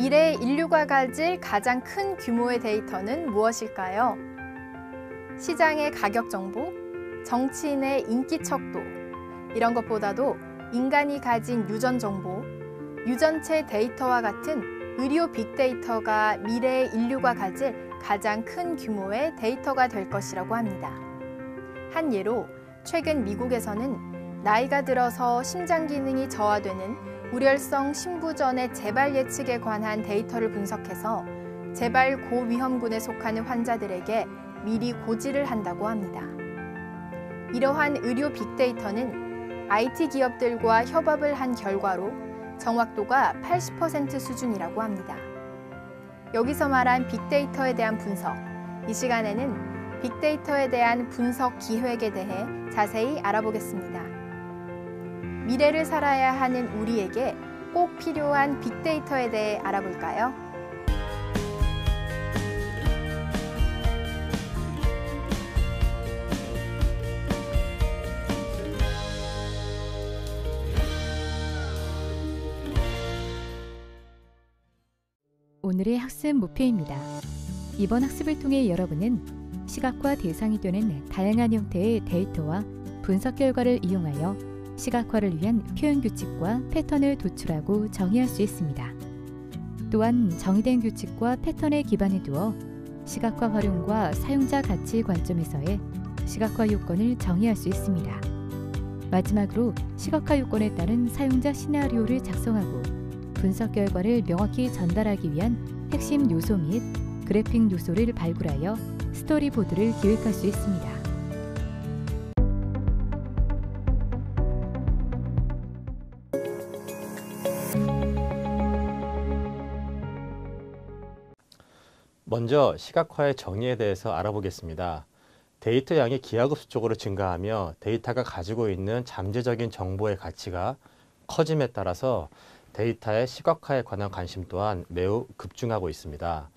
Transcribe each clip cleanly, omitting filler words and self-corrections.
미래 인류가 가질 가장 큰 규모의 데이터는 무엇일까요? 시장의 가격 정보, 정치인의 인기 척도, 이런 것보다도 인간이 가진 유전 정보, 유전체 데이터와 같은 의료 빅데이터가 미래의 인류가 가질 가장 큰 규모의 데이터가 될 것이라고 합니다. 한 예로 최근 미국에서는 나이가 들어서 심장 기능이 저하되는 우렬성 심부전의 재발 예측에 관한 데이터를 분석해서 재발 고위험군에 속하는 환자들에게 미리 고지를 한다고 합니다. 이러한 의료 빅데이터는 IT 기업들과 협업을 한 결과로 정확도가 80% 수준이라고 합니다. 여기서 말한 빅데이터에 대한 분석, 이 시간에는 빅데이터에 대한 분석 기획에 대해 자세히 알아보겠습니다. 미래를 살아야 하는 우리에게 꼭 필요한 빅데이터에 대해 알아볼까요? 오늘의 학습 목표입니다. 이번 학습을 통해 여러분은 시각화 대상이 되는 다양한 형태의 데이터와 분석 결과를 이용하여 시각화를 위한 표현 규칙과 패턴을 도출하고 정의할 수 있습니다. 또한 정의된 규칙과 패턴에 기반을 두어 시각화 활용과 사용자 가치 관점에서의 시각화 요건을 정의할 수 있습니다. 마지막으로 시각화 요건에 따른 사용자 시나리오를 작성하고 분석 결과를 명확히 전달하기 위한 핵심 요소 및 그래픽 요소를 발굴하여 스토리보드를 기획할 수 있습니다. 먼저 시각화의 정의에 대해서 알아보겠습니다. 데이터 양이 기하급수적으로 증가하며 데이터가 가지고 있는 잠재적인 정보의 가치가 커짐에 따라서 데이터의 시각화에 관한 관심 또한 매우 급증하고 있습니다.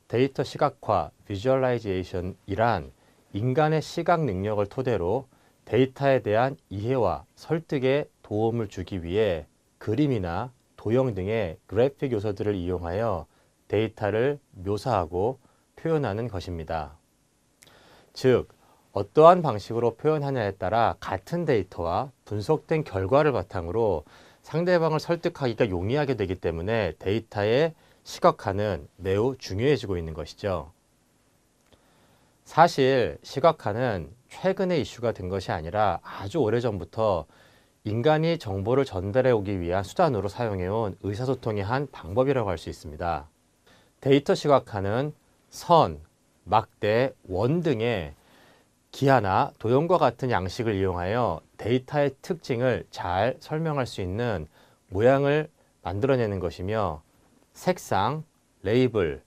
데이터 시각화, 비주얼라이제이션이란 인간의 시각 능력을 토대로 데이터에 대한 이해와 설득에 도움을 주기 위해 그림이나 도형 등의 그래픽 요소들을 이용하여 데이터를 묘사하고 표현하는 것입니다. 즉, 어떠한 방식으로 표현하냐에 따라 같은 데이터와 분석된 결과를 바탕으로 상대방을 설득하기가 용이하게 되기 때문에 데이터의 시각화는 매우 중요해지고 있는 것이죠. 사실 시각화는 최근의 이슈가 된 것이 아니라 아주 오래전부터 인간이 정보를 전달해 오기 위한 수단으로 사용해온 의사소통의 한 방법이라고 할 수 있습니다. 데이터 시각화는 선, 막대, 원 등의 기하나 도형과 같은 양식을 이용하여 데이터의 특징을 잘 설명할 수 있는 모양을 만들어내는 것이며 색상, 레이블,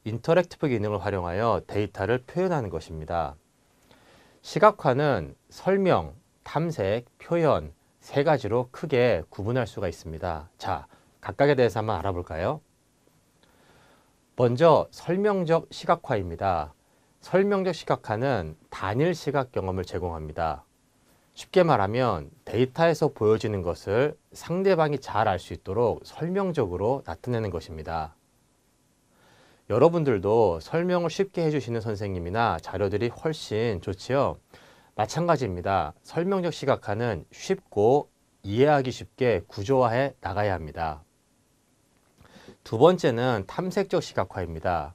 인터랙티브 기능을 활용하여 데이터를 표현하는 것입니다. 시각화는 설명, 탐색, 표현 세 가지로 크게 구분할 수가 있습니다. 자, 각각에 대해서 한번 알아볼까요? 먼저 설명적 시각화입니다. 설명적 시각화는 단일 시각 경험을 제공합니다. 쉽게 말하면 데이터에서 보여지는 것을 상대방이 잘 알 수 있도록 설명적으로 나타내는 것입니다. 여러분들도 설명을 쉽게 해주시는 선생님이나 자료들이 훨씬 좋지요? 마찬가지입니다. 설명적 시각화는 쉽고 이해하기 쉽게 구조화해 나가야 합니다. 두 번째는 탐색적 시각화입니다.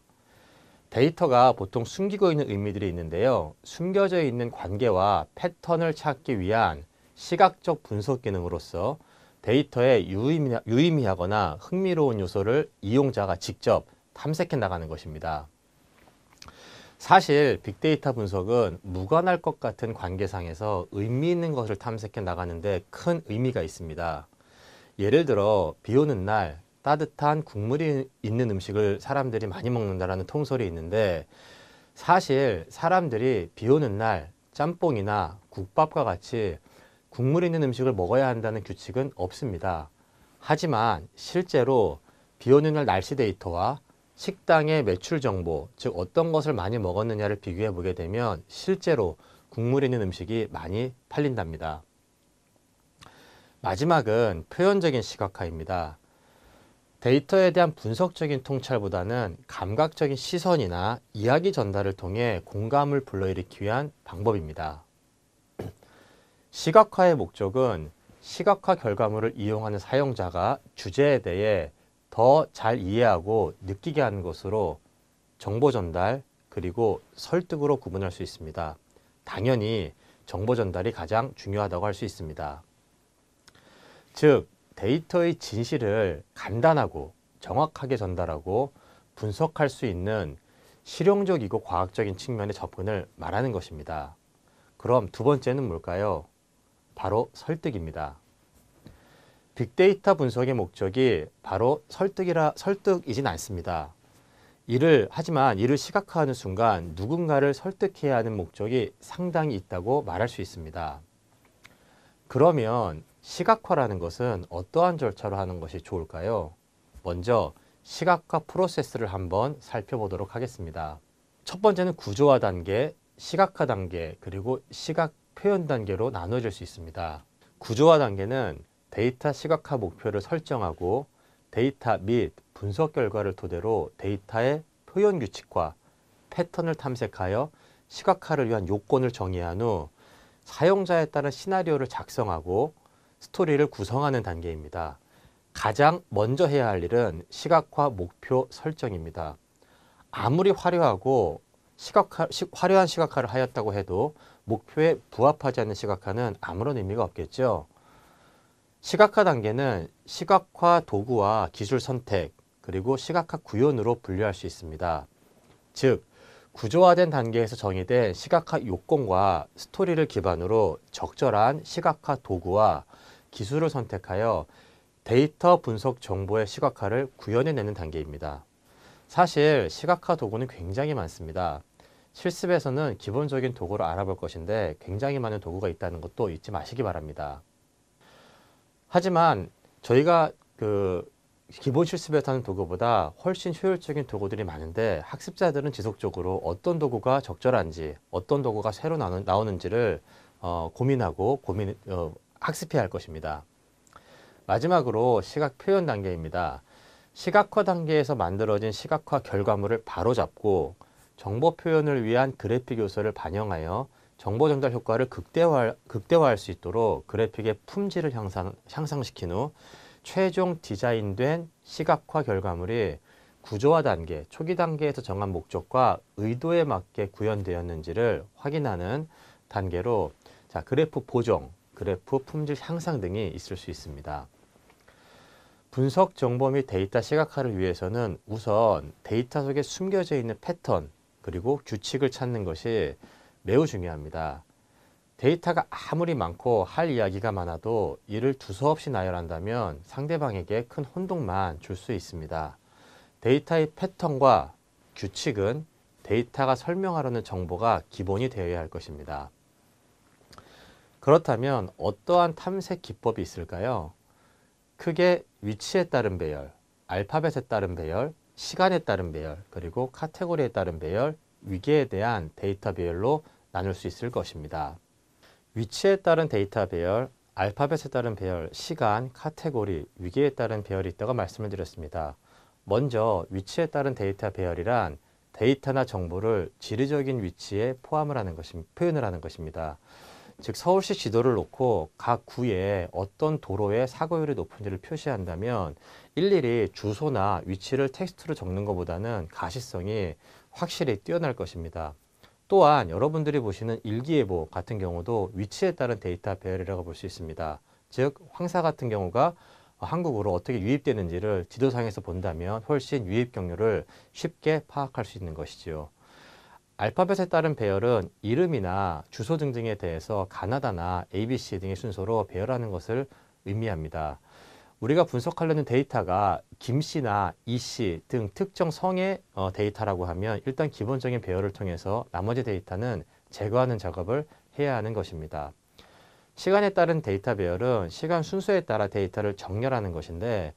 데이터가 보통 숨기고 있는 의미들이 있는데요. 숨겨져 있는 관계와 패턴을 찾기 위한 시각적 분석 기능으로서 데이터에 유의미하거나 흥미로운 요소를 이용자가 직접 탐색해 나가는 것입니다. 사실 빅데이터 분석은 무관할 것 같은 관계상에서 의미 있는 것을 탐색해 나가는데 큰 의미가 있습니다. 예를 들어 비 오는 날 따뜻한 국물이 있는 음식을 사람들이 많이 먹는다라는 통설이 있는데 사실 사람들이 비 오는 날 짬뽕이나 국밥과 같이 국물 있는 음식을 먹어야 한다는 규칙은 없습니다. 하지만 실제로 비 오는 날 날씨 데이터와 식당의 매출 정보, 즉 어떤 것을 많이 먹었느냐를 비교해 보게 되면 실제로 국물 있는 음식이 많이 팔린답니다. 마지막은 표현적인 시각화입니다. 데이터에 대한 분석적인 통찰보다는 감각적인 시선이나 이야기 전달을 통해 공감을 불러일으키기 위한 방법입니다. 시각화의 목적은 시각화 결과물을 이용하는 사용자가 주제에 대해 더 잘 이해하고 느끼게 하는 것으로 정보 전달 그리고 설득으로 구분할 수 있습니다. 당연히 정보 전달이 가장 중요하다고 할 수 있습니다. 즉, 데이터의 진실을 간단하고 정확하게 전달하고 분석할 수 있는 실용적이고 과학적인 측면의 접근을 말하는 것입니다. 그럼 두 번째는 뭘까요? 바로 설득입니다. 빅데이터 분석의 목적이 바로 설득이진 않습니다. 하지만 이를 시각화하는 순간 누군가를 설득해야 하는 목적이 상당히 있다고 말할 수 있습니다. 그러면 시각화라는 것은 어떠한 절차로 하는 것이 좋을까요? 먼저 시각화 프로세스를 한번 살펴보도록 하겠습니다. 첫 번째는 구조화 단계, 시각화 단계, 그리고 시각 표현 단계로 나눠질 수 있습니다. 구조화 단계는 데이터 시각화 목표를 설정하고 데이터 및 분석 결과를 토대로 데이터의 표현 규칙과 패턴을 탐색하여 시각화를 위한 요건을 정의한 후 사용자에 따른 시나리오를 작성하고 스토리를 구성하는 단계입니다. 가장 먼저 해야 할 일은 시각화 목표 설정입니다. 아무리 화려한 시각화를 하였다고 해도 목표에 부합하지 않는 시각화는 아무런 의미가 없겠죠. 시각화 단계는 시각화 도구와 기술 선택, 그리고 시각화 구현으로 분류할 수 있습니다. 즉, 구조화된 단계에서 정의된 시각화 요건과 스토리를 기반으로 적절한 시각화 도구와 기술을 선택하여 데이터 분석 정보의 시각화를 구현해내는 단계입니다. 사실 시각화 도구는 굉장히 많습니다. 실습에서는 기본적인 도구를 알아볼 것인데 굉장히 많은 도구가 있다는 것도 잊지 마시기 바랍니다. 하지만 저희가 기본 실습에서 하는 도구보다 훨씬 효율적인 도구들이 많은데 학습자들은 지속적으로 어떤 도구가 적절한지 어떤 도구가 새로 나오는지를 고민하고 학습해야 할 것입니다. 마지막으로 시각 표현 단계입니다. 시각화 단계에서 만들어진 시각화 결과물을 바로잡고 정보 표현을 위한 그래픽 요소를 반영하여 정보 전달 효과를 극대화할 수 있도록 그래픽의 품질을 향상시킨 후 최종 디자인된 시각화 결과물이 구조화 단계, 초기 단계에서 정한 목적과 의도에 맞게 구현되었는지를 확인하는 단계로 그래프 보정, 그래프 품질 향상 등이 있을 수 있습니다. 분석 정보 및 데이터 시각화를 위해서는 우선 데이터 속에 숨겨져 있는 패턴 그리고 규칙을 찾는 것이 매우 중요합니다. 데이터가 아무리 많고 할 이야기가 많아도 이를 두서없이 나열한다면 상대방에게 큰 혼동만 줄 수 있습니다. 데이터의 패턴과 규칙은 데이터가 설명하려는 정보가 기본이 되어야 할 것입니다. 그렇다면 어떠한 탐색 기법이 있을까요? 크게 위치에 따른 배열, 알파벳에 따른 배열, 시간에 따른 배열, 그리고 카테고리에 따른 배열, 위계에 대한 데이터 배열로 나눌 수 있을 것입니다. 위치에 따른 데이터 배열, 알파벳에 따른 배열, 시간, 카테고리, 위계에 따른 배열이 있다고 말씀을 드렸습니다. 먼저 위치에 따른 데이터 배열이란 데이터나 정보를 지리적인 위치에 표현을 하는 것입니다. 즉 서울시 지도를 놓고 각 구에 어떤 도로의 사고율이 높은지를 표시한다면 일일이 주소나 위치를 텍스트로 적는 것보다는 가시성이 확실히 뛰어날 것입니다. 또한 여러분들이 보시는 일기예보 같은 경우도 위치에 따른 데이터 배열이라고 볼 수 있습니다. 즉 황사 같은 경우가 한국으로 어떻게 유입되는지를 지도상에서 본다면 훨씬 유입 경로를 쉽게 파악할 수 있는 것이지요. 알파벳에 따른 배열은 이름이나 주소 등등에 대해서 가나다나 ABC 등의 순서로 배열하는 것을 의미합니다. 우리가 분석하려는 데이터가 김씨나 이씨 등 특정 성의 데이터라고 하면 일단 기본적인 배열을 통해서 나머지 데이터는 제거하는 작업을 해야 하는 것입니다. 시간에 따른 데이터 배열은 시간 순서에 따라 데이터를 정렬하는 것인데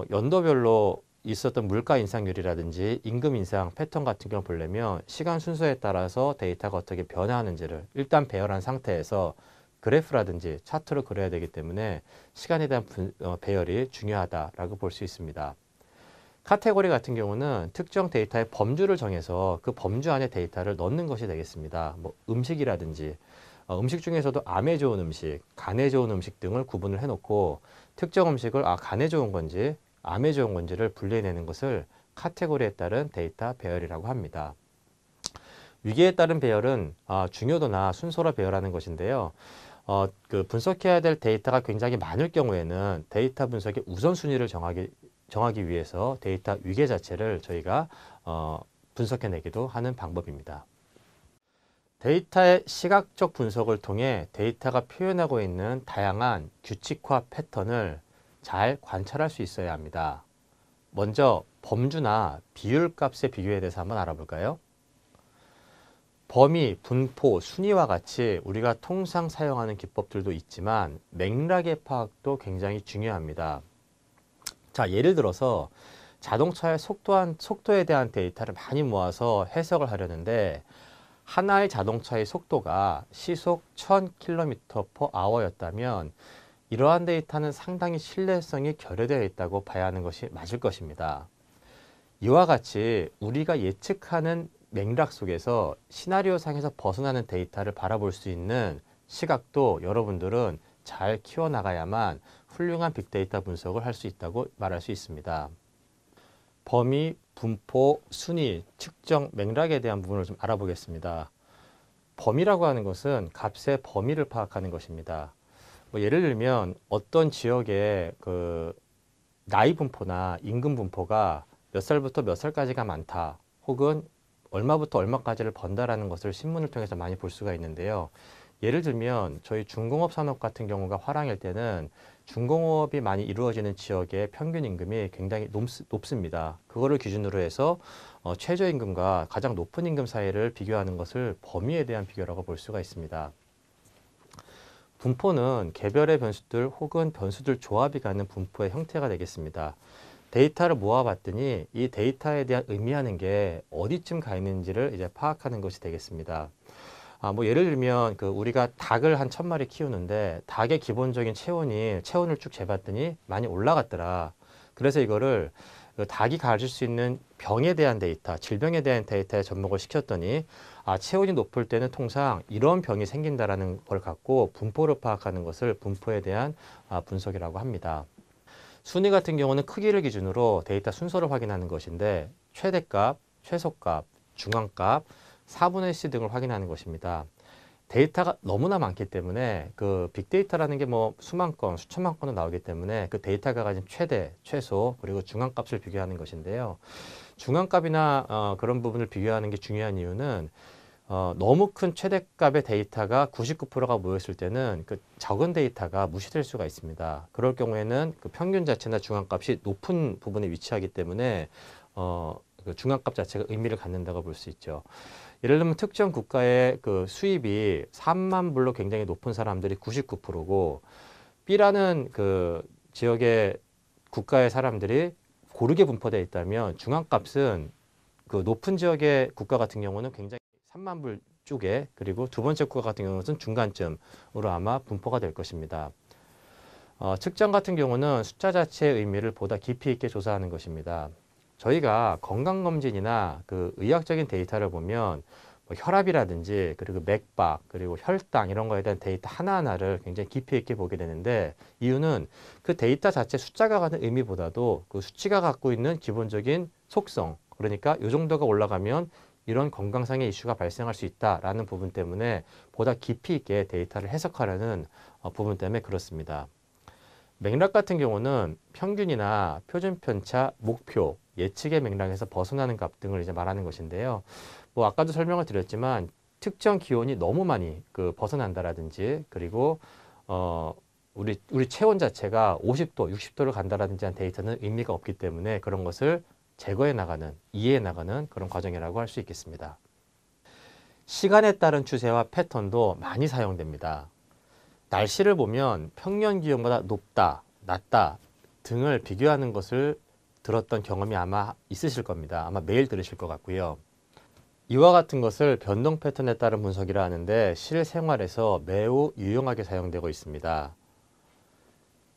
연도별로 있었던 물가 인상률이라든지 임금 인상 패턴 같은 경우 보려면 시간 순서에 따라서 데이터가 어떻게 변화하는지를 일단 배열한 상태에서 그래프라든지 차트로 그려야 되기 때문에 시간에 대한 배열이 중요하다라고 볼 수 있습니다. 카테고리 같은 경우는 특정 데이터의 범주를 정해서 그 범주 안에 데이터를 넣는 것이 되겠습니다. 뭐 음식이라든지 음식 중에서도 암에 좋은 음식, 간에 좋은 음식 등을 구분을 해놓고 특정 음식을 간에 좋은 건지 암에 좋은 건지를 분리해내는 것을 카테고리에 따른 데이터 배열이라고 합니다. 위계에 따른 배열은 중요도나 순서로 배열하는 것인데요. 그 분석해야 될 데이터가 굉장히 많을 경우에는 데이터 분석의 우선순위를 정하기 위해서 데이터 위계 자체를 저희가 분석해내기도 하는 방법입니다. 데이터의 시각적 분석을 통해 데이터가 표현하고 있는 다양한 규칙화 패턴을 잘 관찰할 수 있어야 합니다. 먼저 범주나 비율 값의 비교에 대해서 한번 알아볼까요? 범위, 분포, 순위와 같이 우리가 통상 사용하는 기법들도 있지만 맥락의 파악도 굉장히 중요합니다. 자, 예를 들어서 자동차의 속도에 대한 데이터를 많이 모아서 해석을 하려는데 하나의 자동차의 속도가 시속 1000km/h였다면 이러한 데이터는 상당히 신뢰성이 결여되어 있다고 봐야 하는 것이 맞을 것입니다. 이와 같이 우리가 예측하는 맥락 속에서 시나리오상에서 벗어나는 데이터를 바라볼 수 있는 시각도 여러분들은 잘 키워나가야만 훌륭한 빅데이터 분석을 할 수 있다고 말할 수 있습니다. 범위, 분포, 순위, 측정, 맥락에 대한 부분을 좀 알아보겠습니다. 범위라고 하는 것은 값의 범위를 파악하는 것입니다. 뭐 예를 들면 어떤 지역의 그 나이 분포나 임금 분포가 몇 살부터 몇 살까지가 많다, 혹은 얼마부터 얼마까지를 번다라는 것을 신문을 통해서 많이 볼 수가 있는데요. 예를 들면 저희 중공업 산업 같은 경우가 화랑일 때는 중공업이 많이 이루어지는 지역의 평균 임금이 굉장히 높습니다. 그거를 기준으로 해서 최저임금과 가장 높은 임금 사이를 비교하는 것을 범위에 대한 비교라고 볼 수가 있습니다. 분포는 개별의 변수들 혹은 변수들 조합이 갖는 분포의 형태가 되겠습니다. 데이터를 모아봤더니 이 데이터에 대한 의미하는 게 어디쯤 가 있는지를 이제 파악하는 것이 되겠습니다. 뭐 예를 들면 우리가 닭을 한 1000마리 키우는데 닭의 기본적인 체온을 쭉 재봤더니 많이 올라갔더라. 그래서 이거를 닭이 가질 수 있는 병에 대한 데이터, 질병에 대한 데이터에 접목을 시켰더니 체온이 높을 때는 통상 이런 병이 생긴다라는 걸 갖고 분포를 파악하는 것을 분포에 대한 분석이라고 합니다. 순위 같은 경우는 크기를 기준으로 데이터 순서를 확인하는 것인데 최대값, 최소값, 중앙값, 4분의 C 등을 확인하는 것입니다. 데이터가 너무나 많기 때문에 그 빅데이터라는 게 뭐 수만 건, 수천만 건도 나오기 때문에 그 데이터가 가진 최대, 최소, 그리고 중앙값을 비교하는 것인데요. 중앙값이나 그런 부분을 비교하는 게 중요한 이유는 너무 큰 최대값의 데이터가 99%가 모였을 때는 그 적은 데이터가 무시될 수가 있습니다. 그럴 경우에는 그 평균 자체나 중앙값이 높은 부분에 위치하기 때문에 그 중앙값 자체가 의미를 갖는다고 볼 수 있죠. 예를 들면 특정 국가의 그 수입이 3만 불로 굉장히 높은 사람들이 99%고 B라는 그 지역의 국가의 사람들이 고르게 분포되어 있다면 중앙값은 그 높은 지역의 국가 같은 경우는 굉장히 3만 불 쪽에, 그리고 두 번째 국가 같은 경우는 중간쯤으로 아마 분포가 될 것입니다. 측정 같은 경우는 숫자 자체의 의미를 보다 깊이 있게 조사하는 것입니다. 저희가 건강검진이나 그 의학적인 데이터를 보면 뭐 혈압이라든지 그리고 맥박 그리고 혈당 이런 거에 대한 데이터 하나하나를 굉장히 깊이 있게 보게 되는데, 이유는 그 데이터 자체 숫자가 갖는 의미보다도 그 수치가 갖고 있는 기본적인 속성, 그러니까 이 정도가 올라가면 이런 건강상의 이슈가 발생할 수 있다라는 부분 때문에 보다 깊이 있게 데이터를 해석하려는 부분 때문에 그렇습니다. 맥락 같은 경우는 평균이나 표준편차, 목표, 예측의 맥락에서 벗어나는 값 등을 이제 말하는 것인데요. 뭐 아까도 설명을 드렸지만 특정 기온이 너무 많이 벗어난다라든지, 그리고 우리 체온 자체가 50도, 60도를 간다라든지 한 데이터는 의미가 없기 때문에 그런 것을 제거해 나가는, 이해해 나가는 그런 과정이라고 할 수 있겠습니다. 시간에 따른 추세와 패턴도 많이 사용됩니다. 날씨를 보면 평년 기온보다 높다, 낮다 등을 비교하는 것을 들었던 경험이 아마 있으실 겁니다. 아마 매일 들으실 것 같고요. 이와 같은 것을 변동 패턴에 따른 분석이라 하는데 실생활에서 매우 유용하게 사용되고 있습니다.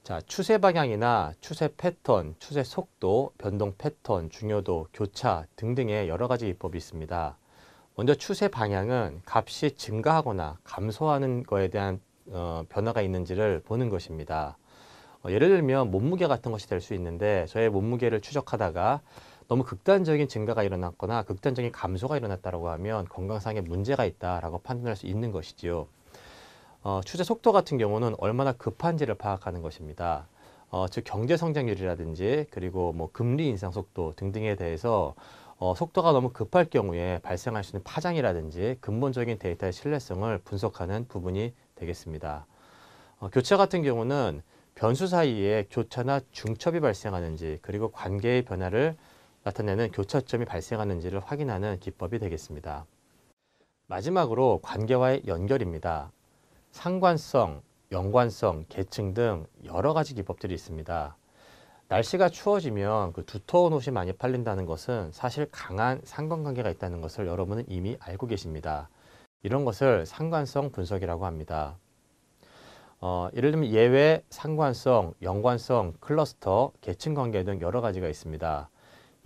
자, 추세 방향이나 추세 패턴, 추세 속도, 변동 패턴, 중요도, 교차 등등의 여러 가지 기법이 있습니다. 먼저 추세 방향은 값이 증가하거나 감소하는 거에 대한 변화가 있는지를 보는 것입니다. 예를 들면 몸무게 같은 것이 될 수 있는데 저의 몸무게를 추적하다가 너무 극단적인 증가가 일어났거나 극단적인 감소가 일어났다고 하면 건강상의 문제가 있다라고 판단할 수 있는 것이지요. 추세 속도 같은 경우는 얼마나 급한지를 파악하는 것입니다. 즉 경제 성장률이라든지 그리고 뭐 금리 인상 속도 등등에 대해서 속도가 너무 급할 경우에 발생할 수 있는 파장이라든지 근본적인 데이터의 신뢰성을 분석하는 부분이 되겠습니다. 교차 같은 경우는 변수 사이에 교차나 중첩이 발생하는지 그리고 관계의 변화를 나타내는 교차점이 발생하는지를 확인하는 기법이 되겠습니다. 마지막으로 관계와의 연결입니다. 상관성, 연관성, 계층 등 여러 가지 기법들이 있습니다. 날씨가 추워지면 그 두터운 옷이 많이 팔린다는 것은 사실 강한 상관관계가 있다는 것을 여러분은 이미 알고 계십니다. 이런 것을 상관성 분석이라고 합니다. 예를 들면 예외, 상관성, 연관성, 클러스터, 계층 관계 등 여러 가지가 있습니다.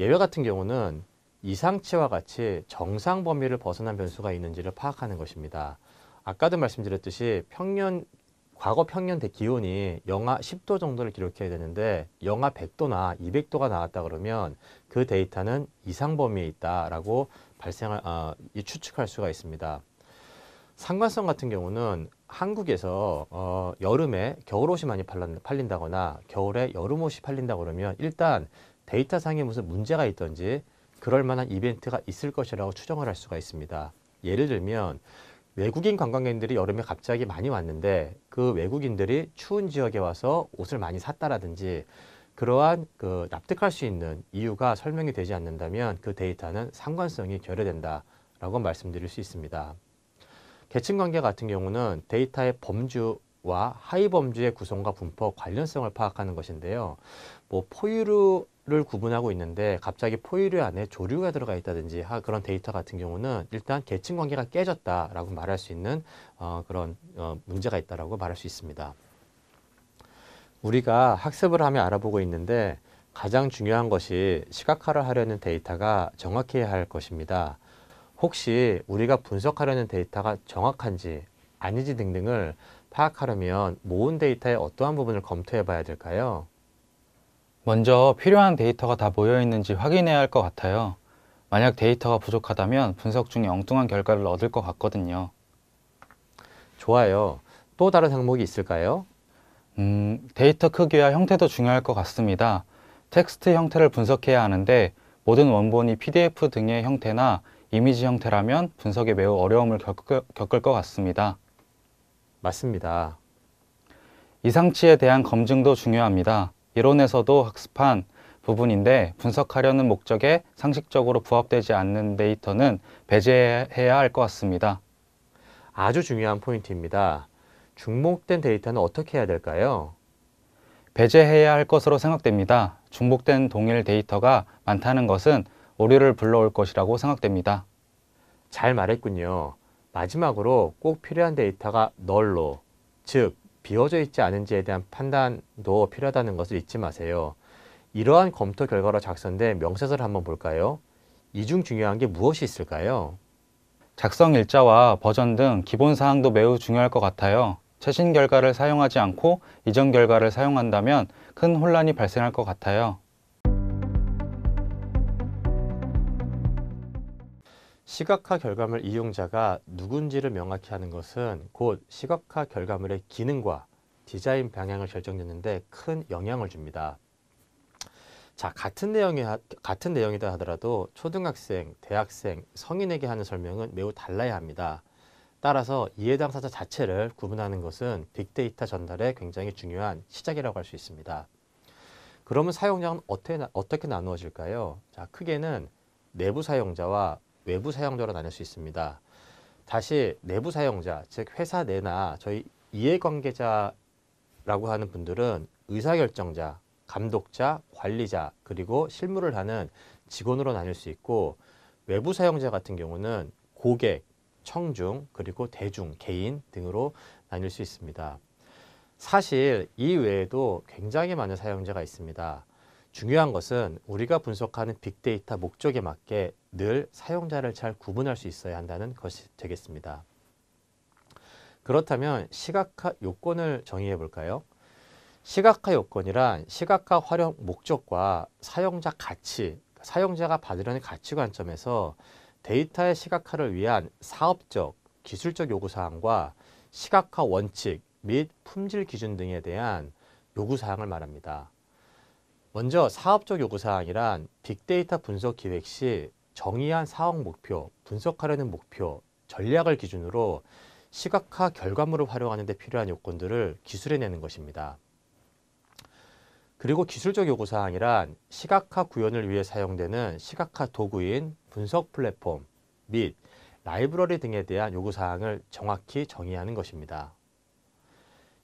예외 같은 경우는 이상치와 같이 정상 범위를 벗어난 변수가 있는지를 파악하는 것입니다. 아까도 말씀드렸듯이 과거 평년 기온이 영하 10도 정도를 기록해야 되는데 영하 100도나 200도가 나왔다 그러면 그 데이터는 이상 범위에 있다라고 추측할 수가 있습니다. 상관성 같은 경우는 한국에서 여름에 겨울옷이 많이 팔린다거나 겨울에 여름옷이 팔린다 그러면 일단 데이터상에 무슨 문제가 있든지 그럴 만한 이벤트가 있을 것이라고 추정을 할 수가 있습니다. 예를 들면 외국인 관광객들이 여름에 갑자기 많이 왔는데 그 외국인들이 추운 지역에 와서 옷을 많이 샀다라든지 그러한 납득할 수 있는 이유가 설명이 되지 않는다면 그 데이터는 상관성이 결여된다라고 말씀드릴 수 있습니다. 계층 관계 같은 경우는 데이터의 범주와 하위 범주의 구성과 분포, 관련성을 파악하는 것인데요. 뭐 포유류를 구분하고 있는데 갑자기 포유류 안에 조류가 들어가 있다든지 그런 데이터 같은 경우는 일단 계층 관계가 깨졌다라고 말할 수 있는 그런 문제가 있다라고 말할 수 있습니다. 우리가 학습을 하며 알아보고 있는데 가장 중요한 것이 시각화를 하려는 데이터가 정확해야 할 것입니다. 혹시 우리가 분석하려는 데이터가 정확한지 아니지 등등을 파악하려면 모은 데이터의 어떠한 부분을 검토해 봐야 될까요? 먼저 필요한 데이터가 다 모여 있는지 확인해야 할 것 같아요. 만약 데이터가 부족하다면 분석 중에 엉뚱한 결과를 얻을 것 같거든요. 좋아요. 또 다른 항목이 있을까요? 데이터 크기와 형태도 중요할 것 같습니다. 텍스트 형태를 분석해야 하는데 모든 원본이 PDF 등의 형태나 이미지 형태라면 분석에 매우 어려움을 겪을 것 같습니다. 맞습니다. 이상치에 대한 검증도 중요합니다. 이론에서도 학습한 부분인데 분석하려는 목적에 상식적으로 부합되지 않는 데이터는 배제해야 할 것 같습니다. 아주 중요한 포인트입니다. 중복된 데이터는 어떻게 해야 될까요? 배제해야 할 것으로 생각됩니다. 중복된 동일 데이터가 많다는 것은 오류를 불러올 것이라고 생각됩니다. 잘 말했군요. 마지막으로 꼭 필요한 데이터가 널로, 즉 비워져 있지 않은지에 대한 판단도 필요하다는 것을 잊지 마세요. 이러한 검토 결과로 작성된 명세서를 한번 볼까요? 이 중 중요한 게 무엇이 있을까요? 작성 일자와 버전 등 기본 사항도 매우 중요할 것 같아요. 최신 결과를 사용하지 않고 이전 결과를 사용한다면 큰 혼란이 발생할 것 같아요. 시각화 결과물 이용자가 누군지를 명확히 하는 것은 곧 시각화 결과물의 기능과 디자인 방향을 결정짓는 데 큰 영향을 줍니다. 자, 같은 내용이다 하더라도 초등학생, 대학생, 성인에게 하는 설명은 매우 달라야 합니다. 따라서 이해 당사자 자체를 구분하는 것은 빅데이터 전달에 굉장히 중요한 시작이라고 할 수 있습니다. 그러면 사용자는 어떻게 나누어질까요? 자, 크게는 내부 사용자와 외부 사용자로 나눌 수 있습니다. 다시 내부 사용자, 즉 회사 내나 저희 이해관계자라고 하는 분들은 의사결정자, 감독자, 관리자, 그리고 실무를 하는 직원으로 나눌 수 있고 외부 사용자 같은 경우는 고객, 청중, 그리고 대중, 개인 등으로 나눌 수 있습니다. 사실 이 외에도 굉장히 많은 사용자가 있습니다. 중요한 것은 우리가 분석하는 빅데이터 목적에 맞게 늘 사용자를 잘 구분할 수 있어야 한다는 것이 되겠습니다. 그렇다면 시각화 요건을 정의해 볼까요? 시각화 요건이란 시각화 활용 목적과 사용자 가치, 사용자가 받으려는 가치 관점에서 데이터의 시각화를 위한 사업적, 기술적 요구사항과 시각화 원칙 및 품질 기준 등에 대한 요구사항을 말합니다. 먼저 사업적 요구사항이란 빅데이터 분석 기획 시 정의한 사업 목표, 분석하려는 목표, 전략을 기준으로 시각화 결과물을 활용하는 데 필요한 요건들을 기술해내는 것입니다. 그리고 기술적 요구사항이란 시각화 구현을 위해 사용되는 시각화 도구인 분석 플랫폼 및 라이브러리 등에 대한 요구사항을 정확히 정의하는 것입니다.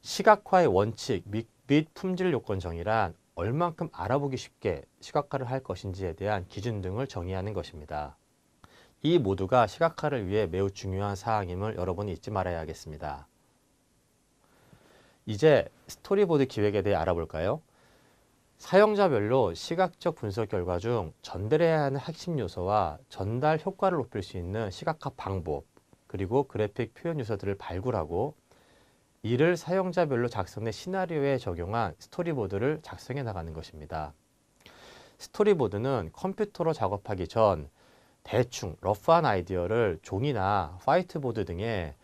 시각화의 원칙 및 품질 요건 정의란 얼만큼 알아보기 쉽게 시각화를 할 것인지에 대한 기준 등을 정의하는 것입니다. 이 모두가 시각화를 위해 매우 중요한 사항임을 여러분이 잊지 말아야 하겠습니다. 이제 스토리보드 기획에 대해 알아볼까요? 사용자별로 시각적 분석 결과 중 전달해야 하는 핵심 요소와 전달 효과를 높일 수 있는 시각화 방법, 그리고 그래픽 표현 요소들을 발굴하고 이를 사용자별로 작성된 시나리오에 적용한 스토리보드를 작성해 나가는 것입니다. 스토리보드는 컴퓨터로 작업하기 전 대충 러프한 아이디어를 종이나 화이트보드 등에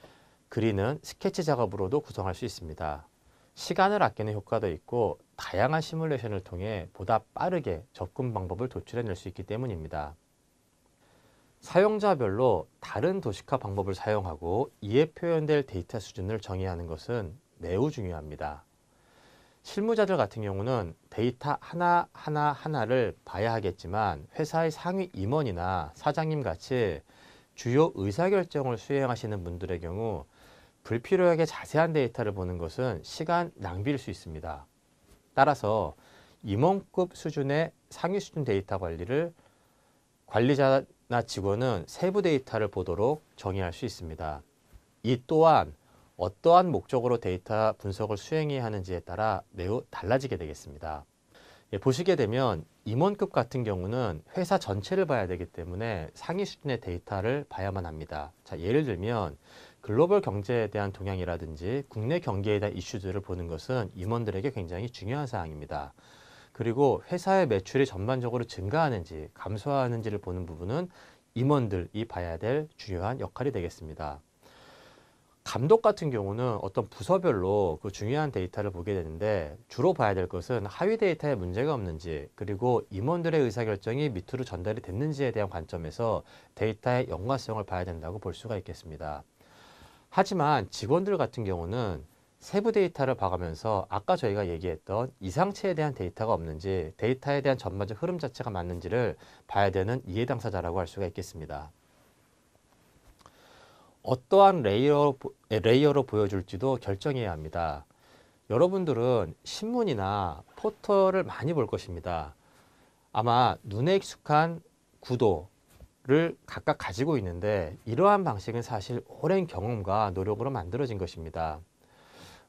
그리는 스케치 작업으로도 구성할 수 있습니다. 시간을 아끼는 효과도 있고 다양한 시뮬레이션을 통해 보다 빠르게 접근 방법을 도출해낼 수 있기 때문입니다. 사용자별로 다른 도식화 방법을 사용하고 이에 표현될 데이터 수준을 정의하는 것은 매우 중요합니다. 실무자들 같은 경우는 데이터 하나를 봐야 하겠지만 회사의 상위 임원이나 사장님 같이 주요 의사결정을 수행하시는 분들의 경우 불필요하게 자세한 데이터를 보는 것은 시간 낭비일 수 있습니다. 따라서 임원급 수준의 상위 수준 데이터 관리를 관리자나 직원은 세부 데이터를 보도록 정의할 수 있습니다. 이 또한 어떠한 목적으로 데이터 분석을 수행해야 하는지에 따라 매우 달라지게 되겠습니다. 보시게 되면 임원급 같은 경우는 회사 전체를 봐야 되기 때문에 상위 수준의 데이터를 봐야만 합니다. 자, 예를 들면 글로벌 경제에 대한 동향이라든지 국내 경기에 대한 이슈들을 보는 것은 임원들에게 굉장히 중요한 사항입니다. 그리고 회사의 매출이 전반적으로 증가하는지 감소하는지를 보는 부분은 임원들이 봐야 될 중요한 역할이 되겠습니다. 감독 같은 경우는 어떤 부서별로 그 중요한 데이터를 보게 되는데 주로 봐야 될 것은 하위 데이터에 문제가 없는지 그리고 임원들의 의사결정이 밑으로 전달이 됐는지에 대한 관점에서 데이터의 연관성을 봐야 된다고 볼 수가 있겠습니다. 하지만 직원들 같은 경우는 세부 데이터를 봐가면서 아까 저희가 얘기했던 이상치에 대한 데이터가 없는지 데이터에 대한 전반적 흐름 자체가 맞는지를 봐야 되는 이해 당사자라고 할 수가 있겠습니다. 어떠한 레이어로 보여줄지도 결정해야 합니다. 여러분들은 신문이나 포털을 많이 볼 것입니다. 아마 눈에 익숙한 구도를 각각 가지고 있는데 이러한 방식은 사실 오랜 경험과 노력으로 만들어진 것입니다.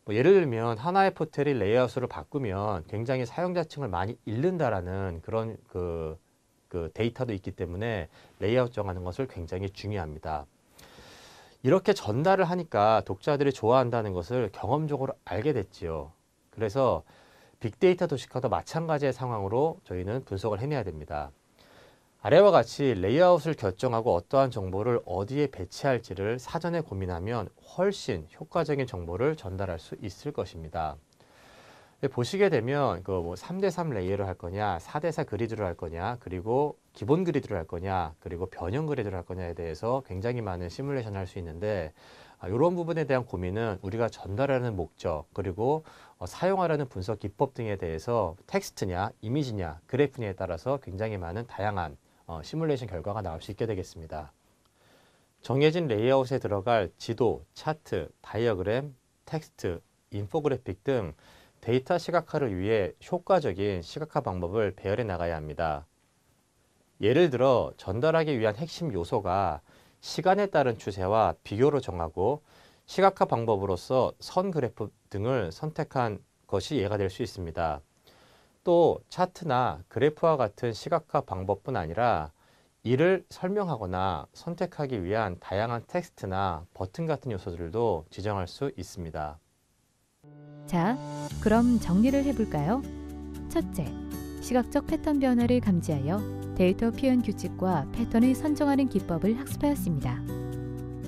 예를 들면 하나의 포털이 레이아웃을 바꾸면 굉장히 사용자층을 많이 잃는다라는 그런 그 데이터도 있기 때문에 레이아웃 정하는 것을 굉장히 중요합니다. 이렇게 전달을 하니까 독자들이 좋아한다는 것을 경험적으로 알게 됐지요. 그래서 빅데이터 도식화도 마찬가지의 상황으로 저희는 분석을 해내야 됩니다. 아래와 같이 레이아웃을 결정하고 어떠한 정보를 어디에 배치할지를 사전에 고민하면 훨씬 효과적인 정보를 전달할 수 있을 것입니다. 보시게 되면 그 3대3 레이어를 할 거냐, 4대4 그리드를 할 거냐, 그리고 기본 그리드를 할 거냐, 그리고 변형 그리드를 할 거냐에 대해서 굉장히 많은 시뮬레이션을 할 수 있는데 이런 부분에 대한 고민은 우리가 전달하는 목적, 그리고 사용하려는 분석 기법 등에 대해서 텍스트냐, 이미지냐, 그래프냐에 따라서 굉장히 많은 다양한 시뮬레이션 결과가 나올 수 있게 되겠습니다. 정해진 레이아웃에 들어갈 지도, 차트, 다이어그램, 텍스트, 인포그래픽 등 데이터 시각화를 위해 효과적인 시각화 방법을 배열해 나가야 합니다. 예를 들어 전달하기 위한 핵심 요소가 시간에 따른 추세와 비교로 정하고 시각화 방법으로서 선 그래프 등을 선택한 것이 예가 될 수 있습니다. 또 차트나 그래프와 같은 시각화 방법뿐 아니라 이를 설명하거나 선택하기 위한 다양한 텍스트나 버튼 같은 요소들도 지정할 수 있습니다. 자, 그럼 정리를 해볼까요? 첫째, 시각적 패턴 변화를 감지하여 데이터 표현 규칙과 패턴을 선정하는 기법을 학습하였습니다.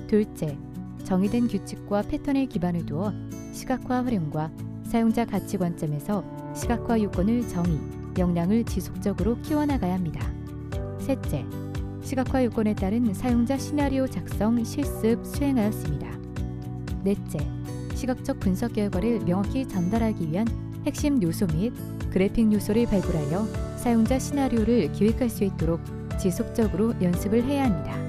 둘째, 정의된 규칙과 패턴을 기반을 두어 시각화 활용과 사용자 가치 관점에서 시각화 요건을 정의, 역량을 지속적으로 키워나가야 합니다. 셋째, 시각화 요건에 따른 사용자 시나리오 작성, 실습, 수행하였습니다. 넷째, 시각적 분석 결과를 명확히 전달하기 위한 핵심 요소 및 그래픽 요소를 발굴하여 사용자 시나리오를 기획할 수 있도록 지속적으로 연습을 해야 합니다.